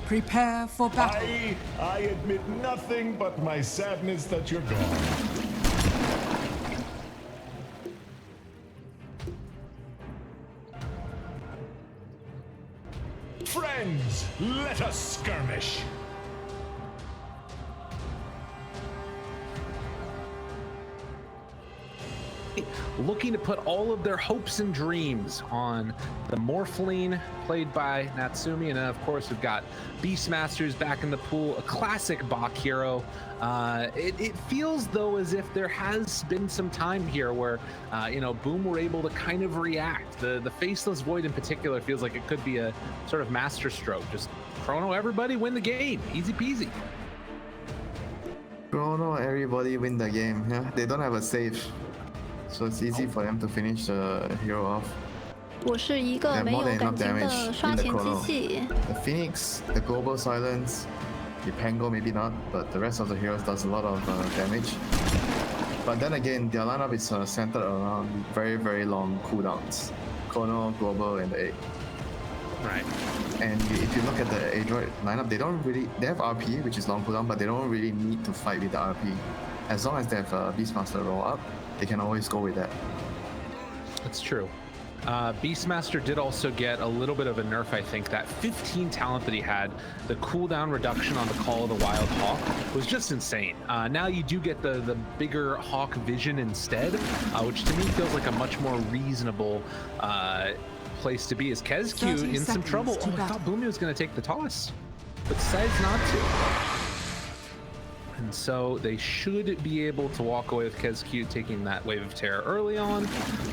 Prepare for battle. I admit nothing but my sadness that you're gone. Friends, let us skirmish. Looking to put all of their hopes and dreams on the Morphling, played by Natsumi, and then of course we've got Beastmasters back in the pool, a classic Bach hero. It feels though as if there has been some time here where Boom were able to kind of react. The Faceless Void in particular feels like it could be a sort of masterstroke. Just chrono everybody, win the game, easy peasy. Chrono everybody, win the game. Yeah, they don't have a save. So it's easy for them to finish the hero off. 我是一个没有感情的刷钱机器。 The Phoenix, the Global Silence, the Pango maybe not, but the rest of the heroes does a lot of damage. But then again, their lineup is centered around very, very long cooldowns. Chrono, Global, and the Egg. Right. And if you look at the Adroit lineup, they have RP, which is long cooldown, but they don't really need to fight with the RP. As long as they have Beastmaster roll up, they can always go with that. That's true. Beastmaster did also get a little bit of a nerf, I think. That 15 talent that he had, the cooldown reduction on the Call of the Wild Hawk was just insane. Now you do get the bigger Hawk vision instead, which to me feels like a much more reasonable place to be. Is KezQ in some trouble? Oh, I thought Boomy was going to take the toss, but decides not to. And so they should be able to walk away with KezQ taking that Wave of Terror early on.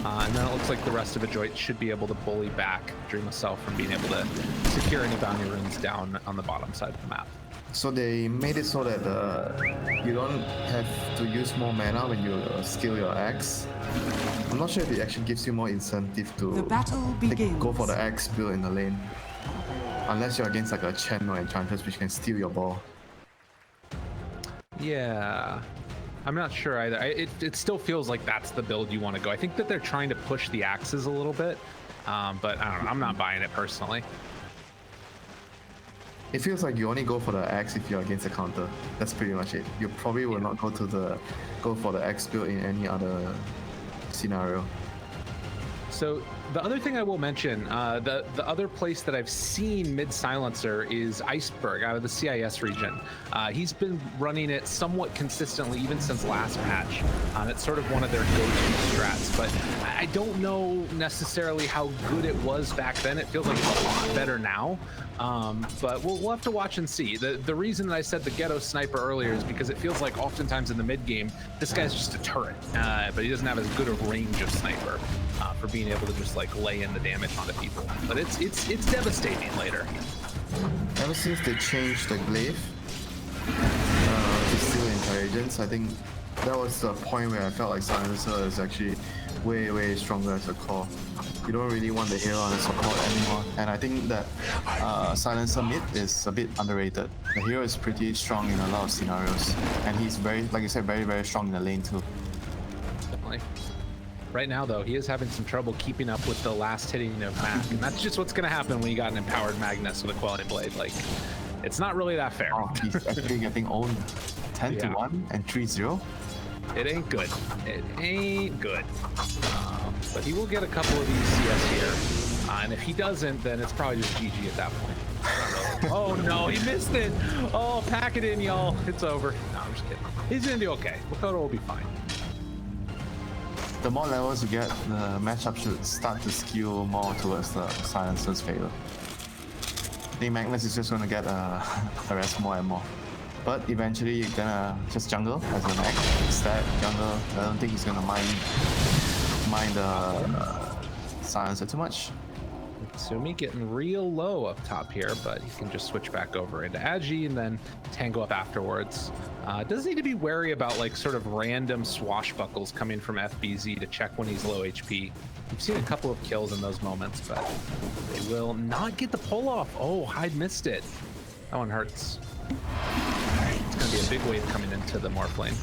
And then it looks like the rest of Adroit should be able to bully back Dream of Self from being able to secure any bounty runes down on the bottom side of the map. So they made it so that you don't have to use more mana when you skill your axe. I'm not sure if it actually gives you more incentive to go for the axe build in the lane. Unless you're against like a Chen or Enchantress which can steal your ball. Yeah, I'm not sure either. It still feels like that's the build you want to go. I think that they're trying to push the axes a little bit, but I don't know. I'm not buying it personally. It feels like you only go for the axe if you're against a counter. That's pretty much it. You probably will not go for the axe build in any other scenario. So the other thing I will mention, the other place that I've seen mid silencer is Iceberg out of the CIS region. He's been running it somewhat consistently even since last patch. It's sort of one of their go-to strats, but I don't know necessarily how good it was back then. It feels like it's a lot better now, but we'll have to watch and see. The reason that I said the ghetto sniper earlier is because it feels like oftentimes in the mid game, this guy's just a turret, but he doesn't have as good a range of sniper for being able to just like lay in the damage onto people. But it's devastating later. Ever since they changed the glaive to steal intelligence, I think that was the point where I felt like Silencer is actually way stronger as a core. You don't really want the hero on the support anymore, and I think that Silencer mid is a bit underrated. The hero is pretty strong in a lot of scenarios, and he's very, like you said, very strong in the lane too. Definitely. Right now, though, he is having some trouble keeping up with the last hitting of Mac, and that's just what's going to happen when you got an empowered Magnus with a Quality Blade. Like, it's not really that fair. Oh, he's actually getting owned 10-1 and 3-0. It ain't good. It ain't good. But he will get a couple of these CS here, and if he doesn't, then it's probably just GG at that point. Oh no, he missed it. Oh, pack it in, y'all. It's over. No, I'm just kidding. He's gonna do okay. Makoto will be fine. The more levels you get, the matchup should start to skew more towards the Silencer's favor. I think Magnus is just going to get harassed more and more. But eventually you're gonna just jungle as a mech, stat, jungle. I don't think he's gonna mind the Silencer too much. Sumi getting real low up top here, but he can just switch back over into Agi and then tango up afterwards. Does need to be wary about like sort of random swashbuckles coming from FBZ to check when he's low HP. We've seen a couple of kills in those moments, but they will not get the pull off. Oh, Hyde missed it. That one hurts. It's gonna be a big wave coming into the Morphling.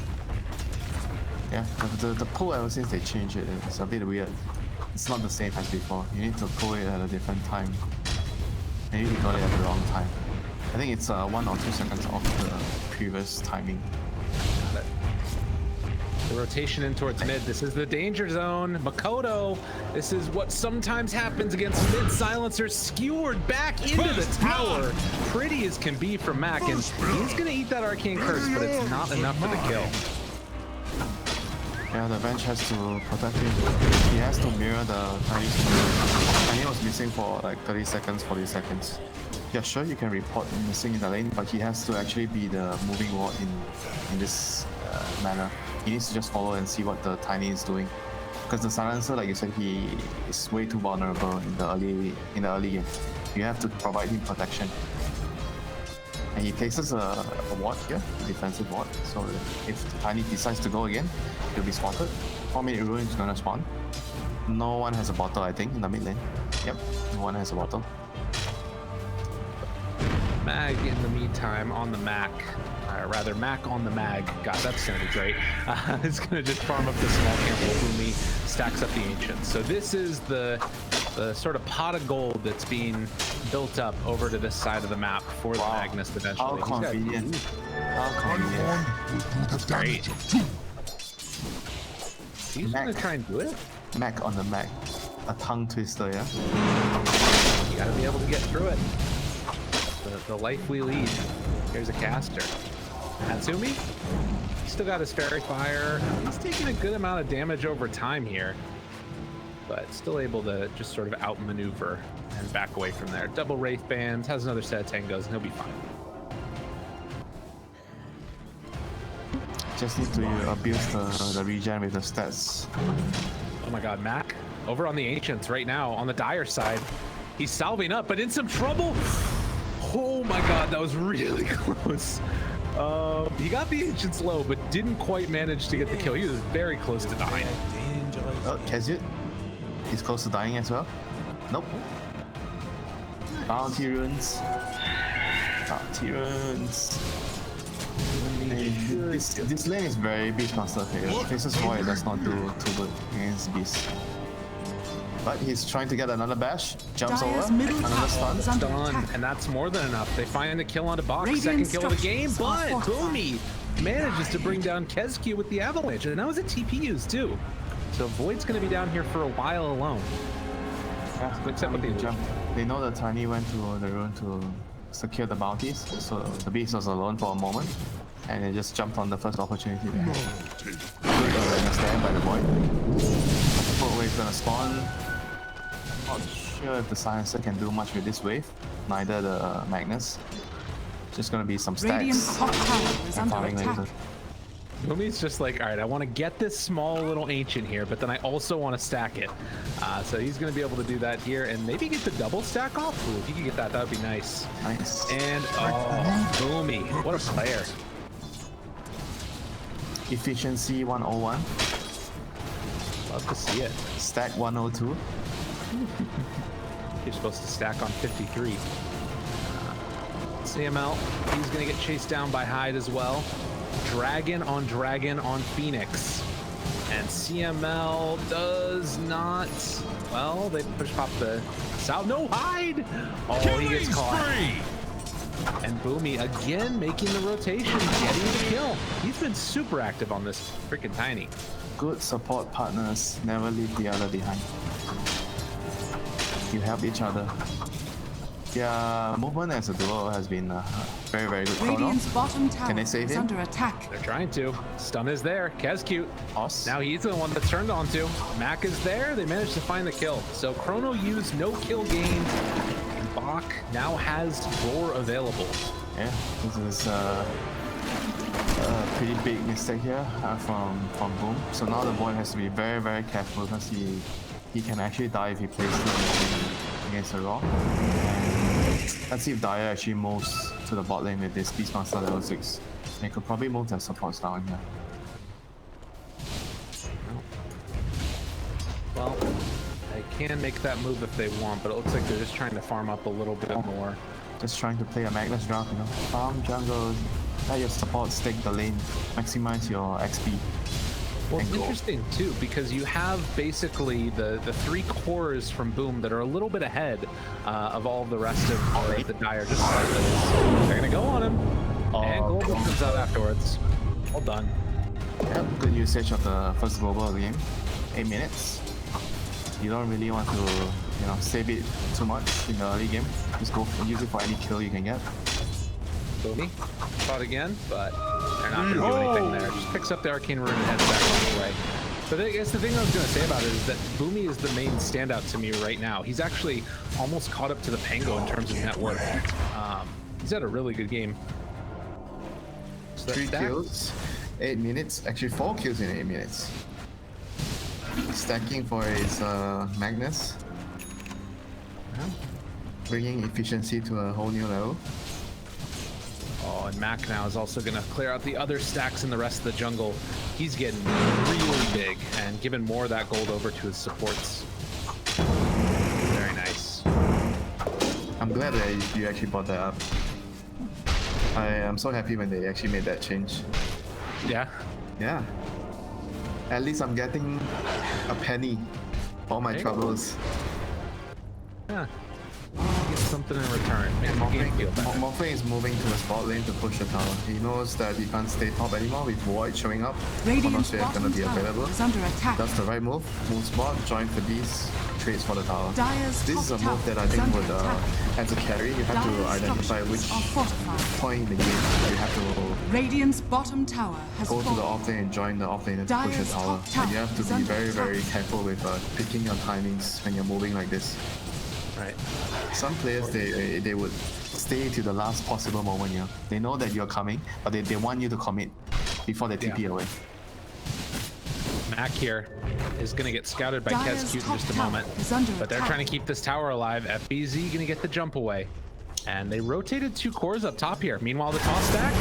Yeah, the pull ever since they changed it, it's a bit weird. it's not the same as before. You need to pull it at a different time. Maybe he got it at the wrong time. I think it's 1 or 2 seconds off the previous timing. Got it. The rotation in towards mid. This is the danger zone. Makoto, this is what sometimes happens against mid silencers. Skewered back into the tower. Pretty as can be from Mac, and he's gonna eat that arcane curse, but it's not enough for the kill. Yeah, the bench has to protect him. He has to mirror the Chinese move. And he was missing for like 30 seconds, 40 seconds. Yeah, sure, you can report missing in the lane, but he has to actually be the moving ward in this manner. He needs to just follow and see what the Tiny is doing. Because the silencer, like you said, he is way too vulnerable in the early game. You have to provide him protection. And he places a ward here, a defensive ward. So if the Tiny decides to go again, he'll be spotted. 4-minute ruin is gonna spawn. No one has a bottle, I think, in the mid lane. Yep, no one has a bottle. Mag in the meantime on the Mac. Rather, Mac on the Mag. God, that sounded great. It's going to just farm up the small camp while Boomy stacks up the Ancients. So this is the sort of pot of gold that's being built up over to this side of the map for the Magnus eventually. How convenient. How convenient. That's great. He's going to try and do it? Mac on the Mac. A tongue twister, yeah? You got to be able to get through it. The life we lead. Here's a caster. Natsumi, still got his fairy fire. He's taking a good amount of damage over time here, but still able to just sort of outmaneuver and back away from there. Double Wraith Bands, has another set of tangos, and he'll be fine. Just need to abuse the regen with the stats. Oh my god, Mac, over on the Ancients right now, on the Dire side. He's salving up, but in some trouble. Oh my god, that was really close. He got the Ancients low, but didn't quite manage to get the kill. He was very close to dying. Oh, Kezut. He's close to dying as well. Nope. Bounty runes. Bounty runes. This lane is very Beastmaster favorite. Faces Void does not do too good against Beast. But he's trying to get another bash, jumps over, another stun. Done, and that's more than enough. They find the kill on the box, second kill of the game, but Boomy manages to bring down KezQ with the avalanche, and that was a TP use too. So Void's going to be down here for a while alone. Yeah, except what they jump. They know that Tiny went to the rune to secure the bounties, so the Beast was alone for a moment, and they just jumped on the first opportunity there. Good awareness there by the Void. Support wave gonna spawn. Not sure if the Silencer can do much with this wave, neither the Magnus. Just gonna be some stacks. Boomy's just like, all right, I want to get this small little Ancient here, but then I also want to stack it. So he's going to be able to do that here and maybe get the double stack off. Ooh, if you could get that, that would be nice. Nice. And, oh, Boomy, what a player. Efficiency 101. Love to see it. Stack 102. You're supposed to stack on 53. CML, he's going to get chased down by Hyde as well. Dragon on Phoenix. And CML does not... Well, they push pop the south. No, Hyde! Oh, he gets caught. And Boomy again making the rotation, getting the kill. He's been super active on this freaking Tiny. Good support partners never leave the other behind. You help each other. Yeah, movement as a duo has been very, very good. Radiant's bottom tower Can they save him? under attack. They're trying to. Stun is there. Kezcute. Us. Now he's the one that's turned onto. Mac is there. They managed to find the kill. So Chrono used no kill gain. And Bach now has Roar available. Yeah, this is a pretty big mistake here from Boom. So now the boy has to be very, very careful because he can actually die if he plays against the Raw. Let's see if Dyer actually moves to the bot lane with this Beastmaster level 6. They could probably move their supports down here. Well, they can make that move if they want, but it looks like they're just trying to farm up a little bit more. Just trying to play a Magnus draft, you know. Farm jungle, let your supports take the lane, maximize your XP. Well, it's interesting too because you have basically the three cores from Boom that are a little bit ahead of all the rest of the Dire, just slightly. They're gonna go on him, and Global comes out afterwards. Well done. Yep, good usage of the first global of the game. 8 minutes. You don't really want to, save it too much in the early game. Just go use it for any kill you can get. Boomy fought again, but they're not going to do anything there. Just picks up the Arcane Rune and heads back on the way. But I guess the thing I was going to say about it is that Boomy is the main standout to me right now. He's actually almost caught up to the Pango in terms of net worth. He's had a really good game. So 3 kills, 8 minutes. Actually, 4 kills in 8 minutes. Stacking for his Magnus. Bringing efficiency to a whole new level. Oh, and Mac now is also going to clear out the other stacks in the rest of the jungle. He's getting really big and giving more of that gold over to his supports. Very nice. I'm glad that you actually brought that up. I am so happy when they actually made that change. Yeah? Yeah. At least I'm getting a penny for my troubles. Yeah. Get something in return. Make the game feel better. Morphling is moving to the spot lane to push the tower. He knows that he can't stay top anymore with Void showing up. Radiant's is going to be available. is under attack. That's the right move. Moves bot, joins the beast, trades for the tower. Dire's This is a top move that I tower is think under would, attack. as a carry, you have to Dire's identify which structures are fortified. point in the game you have to Radiant's bottom tower has go to the fallen. off lane and join the off lane and push the Dire's tower. top tower And you have to is be under very, very attack. careful with picking your timings when you're moving like this. Right. Some players, they would stay to the last possible moment, yeah. They know that you're coming, but they want you to commit before they TP away. Mac here is going to get scouted by Dire's Kezcute in top just a tower moment. is under But they're attack. trying to keep this tower alive. FBZ going to get the jump away. And they rotated 2 cores up top here. Meanwhile, the toss stack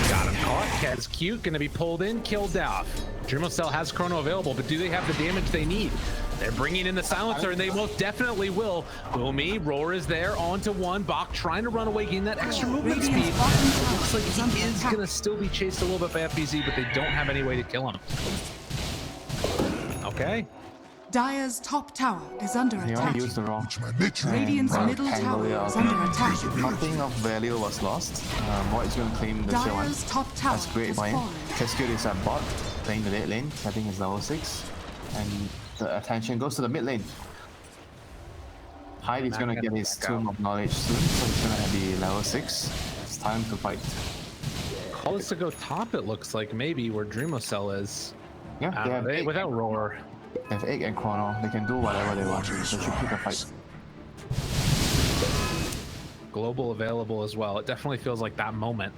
got him caught. Kezcute going to be pulled in, killed off. Dreamocell has Chrono available, but do they have the damage they need? They're bringing in the silencer, and they most definitely will. Boomy, Roar is there, onto one. Bach trying to run away, gain that extra movement speed. Radiant's bottom tower Looks like is under he is attack. going to still be chased a little bit by FBZ, but they don't have any way to kill him. Okay. Dire's top tower is under He attack. only used the wrong. Radiant's and middle tangle it tower out. is under attack. Nothing of value was lost. Void's going to claim the tier 1. Dire's top tower That's great has by him. fallen. Kezcute is at bot, playing the late lane. I think it's level 6. And the attention goes to the mid lane. Hyde is going to get his Tomb of Knowledge soon, so he's going to be level 6. It's time to fight. Call us to go top, it looks like, maybe, where Dreamocell is. Yeah, they have Egg, Without Roar. they have Egg and Chrono. They can do whatever they want. They should pick a fight. Global available as well. It definitely feels like that moment.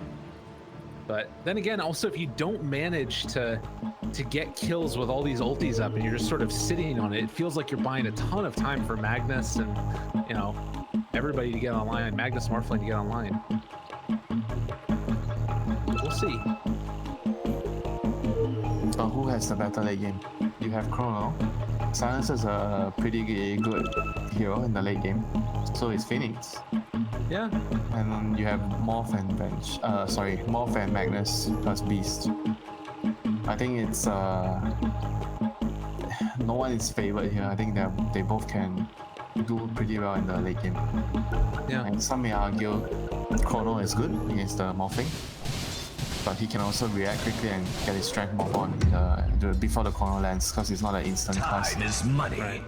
But then again, also, if you don't manage to get kills with all these ultis up and you're just sort of sitting on it, it feels like you're buying a ton of time for Magnus and, everybody to get online. Magnus Morphling to get online. We'll see. So who has the better late game? You have Chrono. Silence is a pretty good hero in the late game. So is Phoenix. Yeah. And then you have Morph and Morph and Magnus plus Beast. I think it's no one is favored here. I think they both can do pretty well in the late game. Yeah. And some may argue Chrono is good against the Morphling, but he can also react quickly and get his strength morph on before the Chrono lands, because it's not an instant cast. Time is money. Right.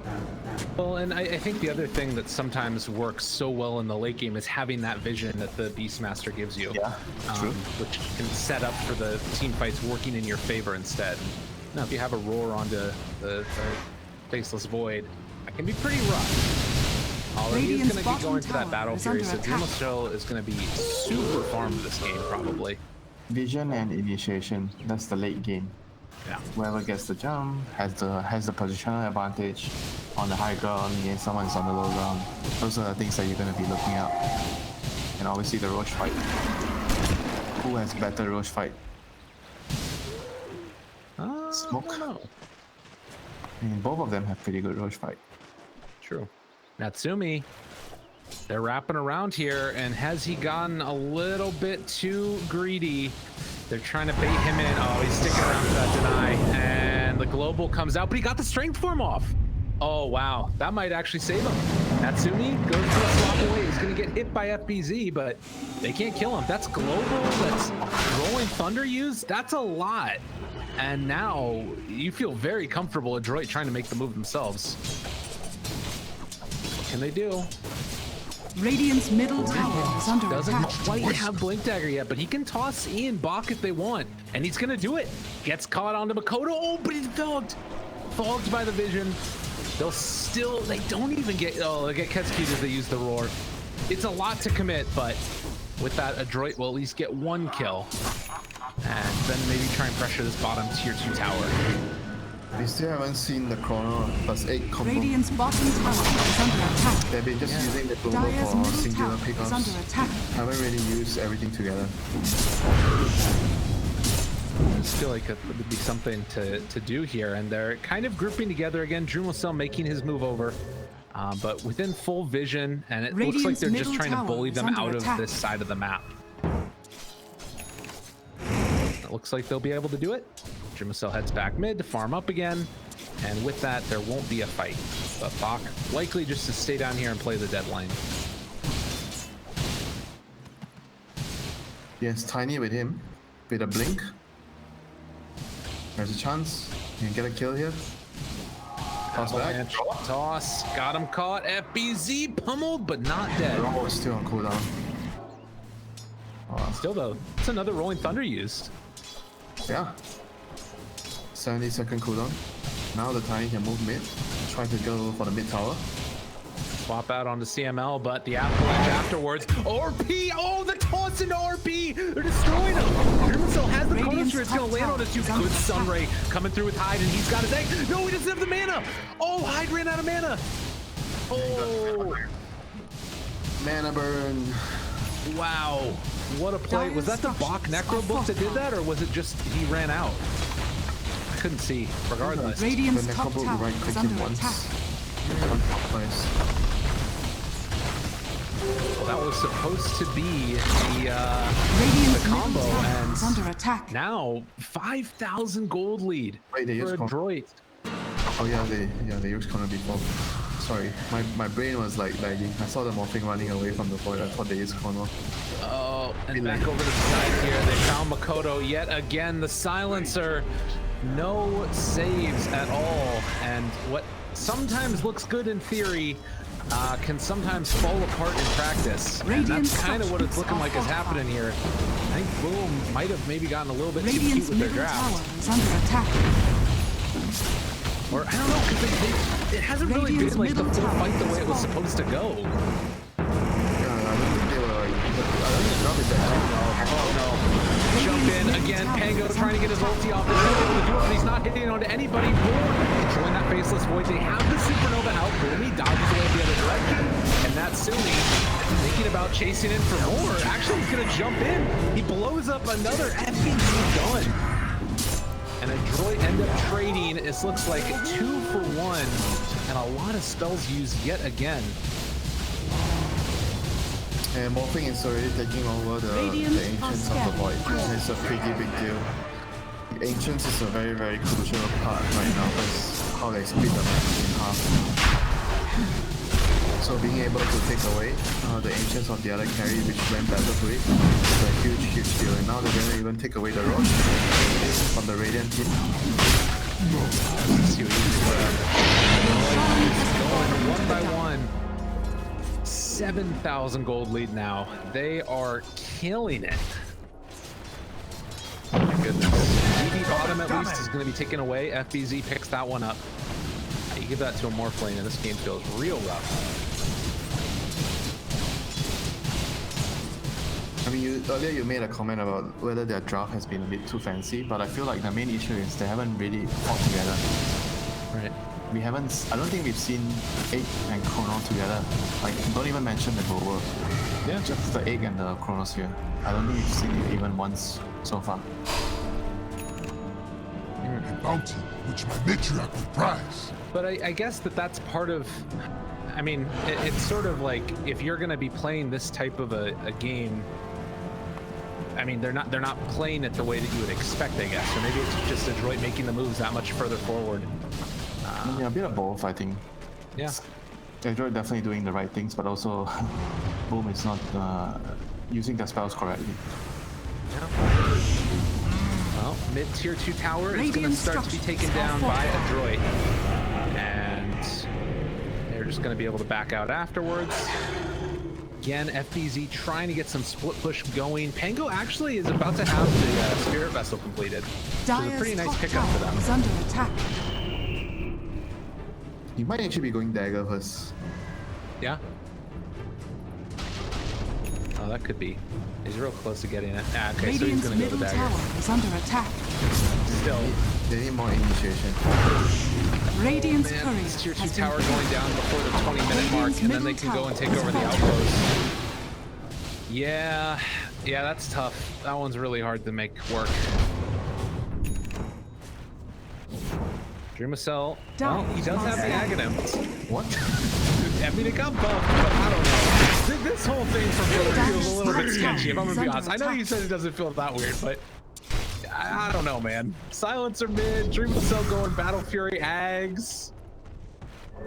Well, and I think the other thing that sometimes works so well in the late game is having that vision that the Beastmaster gives you. Yeah, true. Which can set up for the team fights working in your favor instead. Now, if you have a Roar onto the Faceless Void, that can be pretty rough. He is going to be going to that battle fury, so Dreamocell is going to be super farmed this game, probably. Vision and initiation, that's the late game. Yeah. Whoever gets the jump has the positional advantage on the high ground against someone who's on the low ground. Those are the things that you're going to be looking at. And obviously the Roche fight. Who has better Roche fight? Smoke? I don't know. I mean, both of them have pretty good Roche fight. True. Natsumi, they're wrapping around here, and has he gotten a little bit too greedy? They're trying to bait him in. Oh, he's sticking around for that deny, global comes out, but he got the strength form off. Oh, wow. That might actually save him. Natsumi goes for a swap away. He's going to get hit by FBZ, but they can't kill him. That's global. That's rolling thunder used. That's a lot. And now you feel very comfortable Adroit trying to make the move themselves. What can they do? Radiant's middle tower is under Doesn't attack. quite have Blink Dagger yet, but he can toss Ian Bach if they want. And he's going to do it. Gets caught onto Makoto. Oh, but he's fogged. Fogged by the vision. They don't even get, they get Ketsuki as they use the roar. It's a lot to commit, but with that, Adroit will at least get one kill. And then maybe try and pressure this bottom tier 2 tower. We still haven't seen the Chrono +8 combo. Radiant's bottom tower is under attack. They've been just using the global Dire's for middle singular tower is pickups. under attack. Haven't really used everything together. I just feel like it would be something to do here, and they're kind of grouping together again. Drumosel making his move over, but within full vision, and it looks like they're just trying to bully them out of this side of the map. It looks like they'll be able to do it. Drumosel heads back mid to farm up again, and with that, there won't be a fight. But Bach likely just to stay down here and play the deadline. Yes, Tiny with him, with a blink. There's a chance you can get a kill here. Toss back. Avalanche, toss, got him caught. FBZ pummeled, but not dead. Oh, it's still on cooldown. Oh, Still though, it's another rolling thunder used. yeah. 70-second cooldown. Now the Tiny can move mid. Try to go for the mid tower. Swap out onto CML, but the avalanche afterwards. RP! Oh, the toss into RP! They're destroying him! Drumosel has the counter. It's gonna land on his 2. Good Sunray coming through with Hyde, and he's got his egg. No, he doesn't have the mana! Oh, Hyde ran out of mana! Oh! Mana burn. Wow. What a play. Was that the Bach Necro book that did that, or was it just he ran out? I couldn't see. Regardless. Radiant's When top Necro tower right is click under him once. attack. Nice. Well, that was supposed to be Radiant's the combo, middle tower and is under attack. now 5,000 gold lead Wait, they for used Adroit. Oh yeah, they used Chrono before. Sorry, my brain was like lagging. I saw the Morphling running away from the void. I thought they used Chrono. Oh, and back over to the side here. They found Makoto yet again. The silencer, no saves at all, and what sometimes looks good in theory can sometimes fall apart in practice. And that's kind of what it's looking like is happening here. I think Will might have maybe gotten a little bit too cute Radiant's with their middle tower draft. is under attack. Or I don't know, because it hasn't really been like the full fight the way it was supposed to go. Yeah, I don't think they were like. I don't think the drop is that high. Oh no. Jump in again. Pango trying to get his ulti off. He's not able to do it, but he's not hitting onto anybody. Controlling that faceless void. They have the supernova out. Boomy dodges away the other direction. And Natsumi thinking about chasing in for more. Actually, he's going to jump in. He blows up another FBZ gun. And Adroit end up trading. This looks like 2 for 1. And a lot of spells used yet again. And Morphling is already taking over the Ancients of the Void. It's a pretty big deal. Ancients is a very, very crucial part right now. That's how they split the map in half. So being able to take away the Ancients of the other carry, which went better to it, is a huge, huge deal. And now they're going to even take away the Roche from the Radiant team. Let's see what he's going one by one. 7,000 gold lead now. They are killing it. Oh my goodness. DB bottom at least is going to be taken away. FBZ picks that one up. You give that to a Morphling and this game feels real rough. I mean, earlier you made a comment about whether their draft has been a bit too fancy, but I feel like the main issue is they haven't really fought together. Right. We haven't. I don't think we've seen Egg and Chrono together. Like, don't even mention the global. Yeah. Just the Egg and the Chronosphere. I don't think we've seen it even once so far. Bounty, which my matriarch will prize. But I guess that's part of, I mean, it's sort of like if you're going to be playing this type of a game, I mean, they're not playing it the way that you would expect, I guess. Or maybe it's just Adroit making the moves that much further forward. Yeah, a bit of both, I think. Yeah. Adroit definitely doing the right things, but also Boom is not using their spells correctly. Well, mid-tier 2 tower is going to Radiant start to be taken down by Adroit. And they're just going to be able to back out afterwards. Again, FBZ trying to get some split push going. Pango actually is about to have the Spirit Vessel completed. So it's a pretty nice pickup for them. Is under attack. He might actually be going dagger first. Yeah. Oh, that could be. He's real close to getting it. Ah, okay, so he's Radiant's going to go middle to dagger. tower is under attack. Still. They need more initiation. Radiant's Man, courier this tier 2 has tower been going down before the 20-minute mark, and then they can go and take over the outpost. Yeah, that's tough. That one's really hard to make work. Dreamacell, well, he does have the Aghanim. What? I mean, it got buffed, but I don't know. This whole thing for me feels a little bit sketchy, if I'm gonna be honest. I know you said it doesn't feel that weird, but I don't know, man. Silencer mid, Dreamacell going Battle Fury Ags.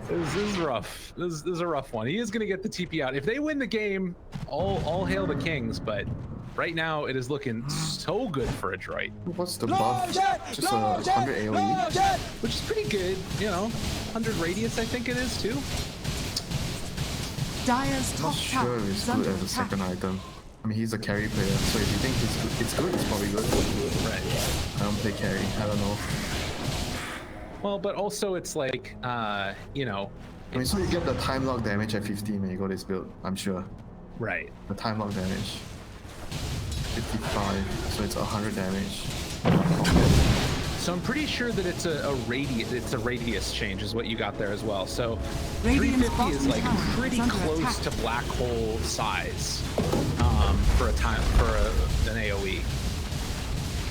This is rough. This is a rough one. He is gonna get the TP out. If they win the game, all hail the Kings, but right now it is looking so good for Adroit. What's the buff? Just 100 AoE? Which is pretty good, you know. 100 radius, I think it is too. Dire's I'm top not sure tower if it's is good under as a attack. second item. I mean, he's a carry player, so if you think it's good, it's probably good. Right. I don't play carry, I don't know. Well, but also it's like, you know. I mean, so you get the time lock damage at 15 when you go this build, I'm sure. Right. The time lock damage. 55, so it's 100 damage. So I'm pretty sure that it's a radius change is what you got there as well. So Radiant's 350 is like bottom tower pretty is under close attack. to black hole size for an AoE.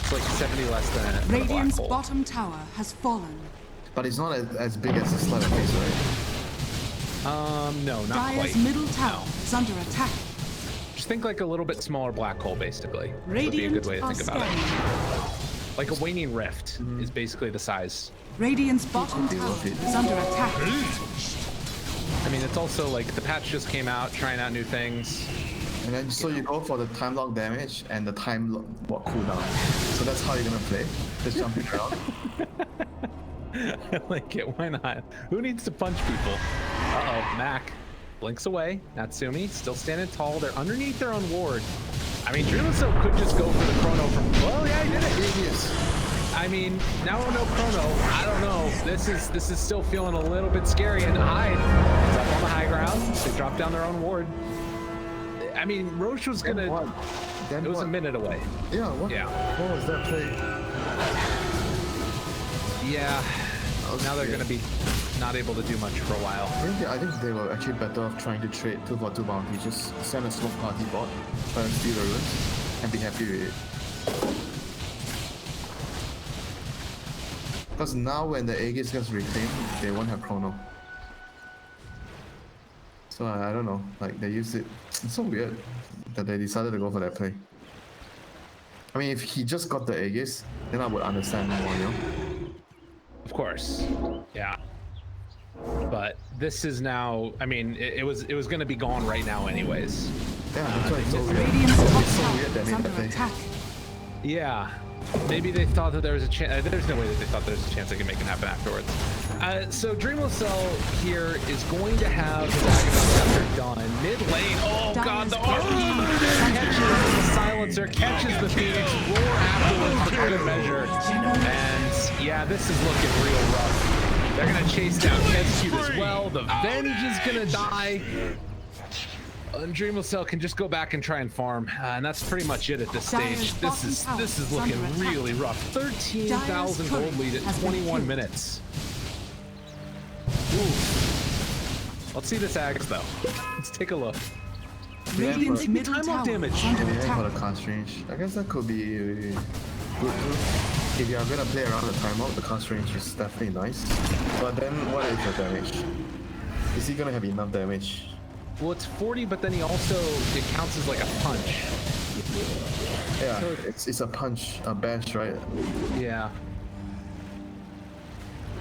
It's like 70 less than a black Radiant's hole. bottom tower has fallen. But it's not as big as the Slider Face, right? No, not Dire's quite. middle tower is under attack. Just think like a little bit smaller black hole, basically. Would be a Radiant good way to are think about it. scanning. Like a waning rift is basically the size. Radiant's bottom tower is under attack. I mean, it's also like the patch just came out, trying out new things. And then so you go for the time lock damage and the time lock cooldown. So that's how you're gonna play. Just jumping around. I like it. Why not? Who needs to punch people? Uh-oh, Mac blinks away. Natsumi still standing tall. They're underneath their own ward. I mean, Dreamacell could just go for the chrono from. Well, yeah, he did it. Previous. I mean, now no chrono. I don't know. This is still feeling a little bit scary. And Hyde is up on the high ground. They dropped down their own ward. I mean, Roche was gonna. Then It was what? a minute away. Yeah, what? Yeah. What was that play? Yeah. Now they're gonna be not able to do much for a while. I think they were actually better off trying to trade 2 for 2 bounties. Just send a smoke party bot, try and steal the runes, and be happy with it. Because now when the Aegis gets reclaimed, they won't have chrono. So I don't know, like they used it. It's so weird that they decided to go for that play. I mean, if he just got the Aegis, then I would understand more, you know? Of course, yeah. But this is now. I mean, it was going to be gone right now, anyways. Yeah, that's why it's so weird. Radiant's top It's so tower weird that is they under made that play. attack. Yeah. Maybe they thought that there was a chance. There's no way that they thought there was a chance they could make it happen afterwards. So Dreamacell here is going to have his Aghanim done. Mid lane. Oh god, the RP catches the silencer, catches the Phoenix, roar afterwards for good measure. And yeah, this is looking real rough. They're gonna chase down Kescute as well. The Venge is gonna die. And Dreamacell can just go back and try and farm, and that's pretty much it at this stage. This is looking really rough. 13,000 gold lead at 21 minutes. Ooh. Let's see this Axe though. Let's take a look. Radiant's middle time lock tower damage. is under Yeah, for attack. the cast range. I guess that could be good too. If you are gonna play around the timeout, the cast range is definitely nice. But then what is the damage? Is he gonna have enough damage? Well, it's 40, but then he also, it counts as like a punch. Yeah, it's a punch, a bash, right? Yeah.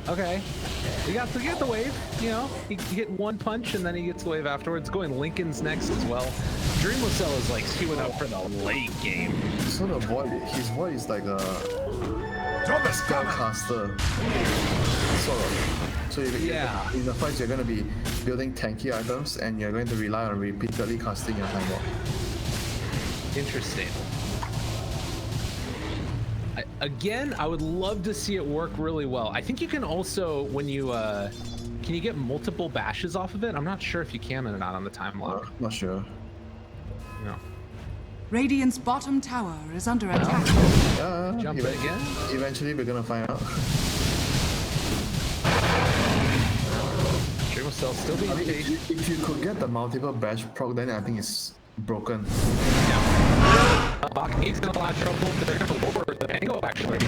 Okay. You got the wave, you know. He hit one punch and then he gets the wave afterwards. Going Lincoln's next as well. Dreamwell is like queuing up for the late game. So the void, his void is like a spellcaster, sort of. So in the fights you're going to be building tanky items and you're going to rely on repeatedly casting your time walk. Interesting. Again, I would love to see it work really well. I think you can also, when you, can you get multiple bashes off of it? I'm not sure if you can or not on the time lock. Not sure. No. Radiant's bottom tower is under attack. Jump it again? Eventually we're gonna find out. Dreamwell still being paid. If you could get the multiple bash proc, then I think it's broken. Bach needs a lot of trouble. They're going to lower the angle, actually.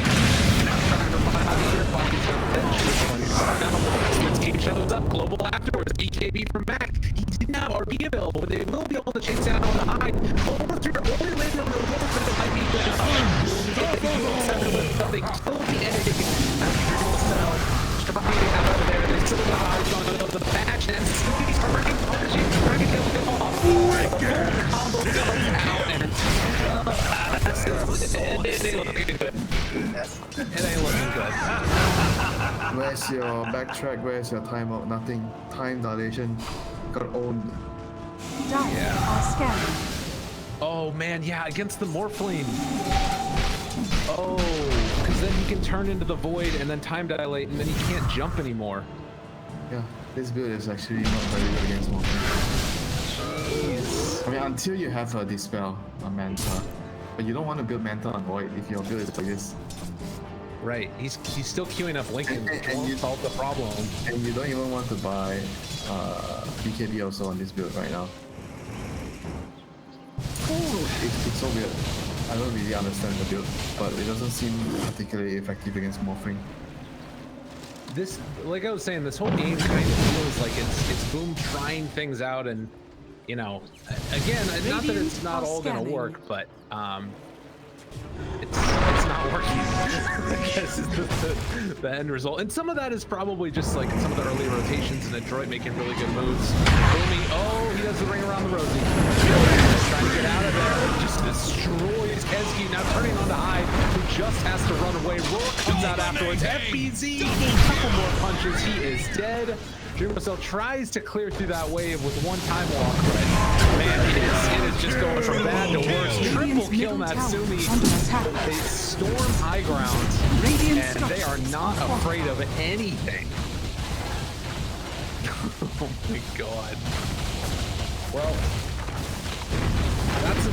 Let's keep shadows up. Global afterwards. BKB from Mac. He didn't have RP available, but they will be able to chase down on the high. Almost here. Only landed on the lower side of might be good. They killed the egg. Trying out of there. They still have on the batch and he's trying to kill him off. Combo goes out and it ain't looking good. It ain't looking good. Where's your backtrack? Where's your timeout? Nothing. Time dilation. Got owned. Are scanning. Oh man, yeah, against the Morphling. Oh, because then he can turn into the void and then time dilate and then he can't jump anymore. Yeah, this build is actually not very good against Morphling. I mean, until you have a Dispel, a Manta. But you don't want to build Manta on Void if your build is like this. Right, he's still queuing up Lincoln and you solve the problem. And you don't even want to buy BKB also on this build right now. It's so weird. I don't really understand the build, but it doesn't seem particularly effective against Morphling. This, like I was saying, this whole game kind of feels like it's Boom trying things out, and you know, again, not that it's not all gonna work, but it's not working. I guess is the end result, and some of that is probably just like some of the early rotations and Adroit making really good moves. Oh, he does the ring around the rosy. Just trying to get out of there. Just destroys Kesky. Now turning on to Hyde, who just has to run away. Roar comes out afterwards. FBZ, a couple more punches. He is dead. Dreamwell tries to clear through that wave with one time walk, but man, it is just going from bad to worse. Triple kill Natsumi. They storm high ground, and they are not afraid of anything. Oh my god. Well,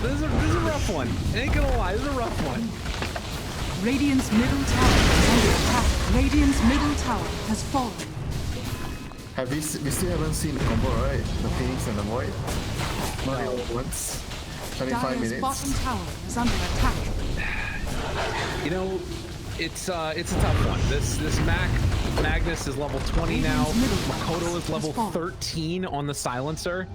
this is a rough one. I ain't gonna lie, this is a rough one. Radiant's middle tower is under attack. Radiant's middle tower has fallen. We still haven't seen the combo, right? The Phoenix and the Void. Not all at once. 25 Dire's minutes. bottom tower is under attack. You know, it's a tough one. This Magnus is level 20 now. Makoto is level 13 on the Silencer,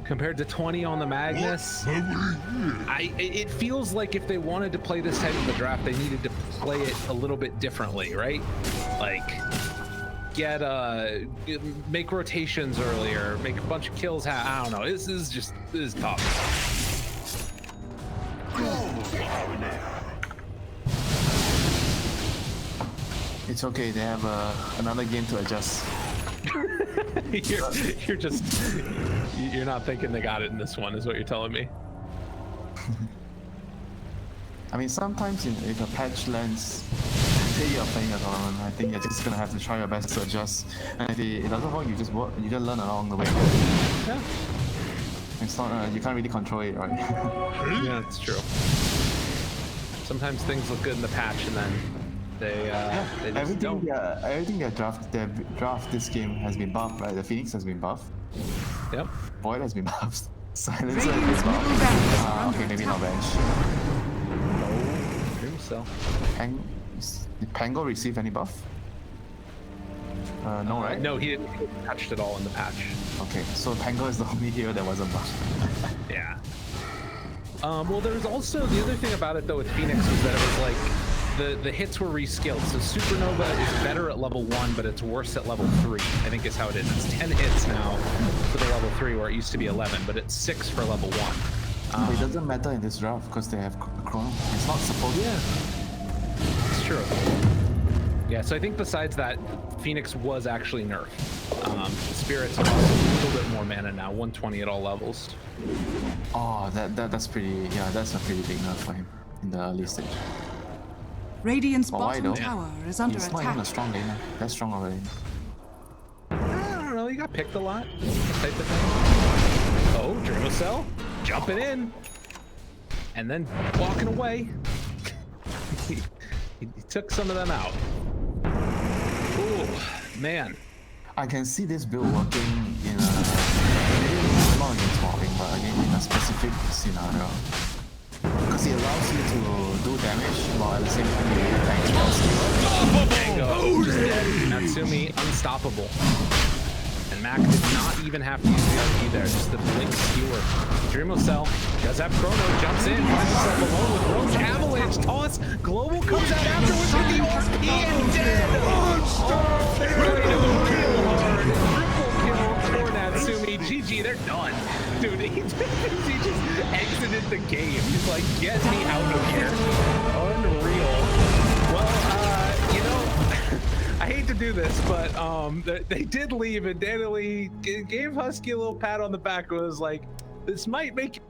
compared to 20 on the Magnus. It feels like if they wanted to play this type of a draft, they needed to play it a little bit differently, right? Like, make rotations earlier, make a bunch of kills. I don't know. This is tough. It's okay. They have another game to adjust. you're not thinking they got it in this one, is what you're telling me. I mean, sometimes if a patch lands, say you're playing a tournament, I think you're just gonna have to try your best to adjust. And if it doesn't work, you just learn along the way. Yeah. It's not you can't really control it, right? Yeah, it's true. Sometimes things look good in the patch, and then they just don't. Everything their draft this game has been buffed, right? The Phoenix has been buffed. Yep. Void has been buffed. Silencer has been buffed. Okay, maybe not bench. So. Did Pango receive any buff? No, right? No, he didn't touch it all in the patch. Okay, so Pango is the only hero that wasn't buffed. Yeah. Well, there's also the other thing about it though with Phoenix was that it was like the hits were reskilled. So Supernova is better at level 1, but it's worse at level 3. I think is how it is. It's 10 hits now for the level 3, where it used to be 11, but it's 6 for level 1. But it doesn't matter in this draft because they have Chrono. It's not supposed to. Yeah, it's true. Yeah, so I think besides that, Phoenix was actually nerfed. Spirits are a little bit more mana now, 120 at all levels. Oh, that's pretty. Yeah, that's a pretty big nerf for him in the early stage. Radiant's But why bottom though? tower is under He's not even a attack. strong laner. That's strong already. I don't know, he got picked a lot. Type of thing. Oh, Dreamocell jumping in and then walking away. he took some of them out. Ooh, man. I can see this build working in a not against Morphling, but again in a specific scenario. Because it allows you to do damage while at the same time you tank Tango, just dead. Natsumi, unstoppable. And Mac did not even have to use the RP there, just the blink skewer. Dreamocell does have Chrono, jumps in, finds himself alone with Roach. Avalanche toss, Global comes out afterwards with the RP and dead! Oh, they're playing him real hard. Triple kill for Natsumi. GG, they're done. Dude, he just exited the game. He's like, get me out of here. Unreal. Well, you know, I hate to do this, but they did leave, and Danny gave Husky a little pat on the back. It was like, this might make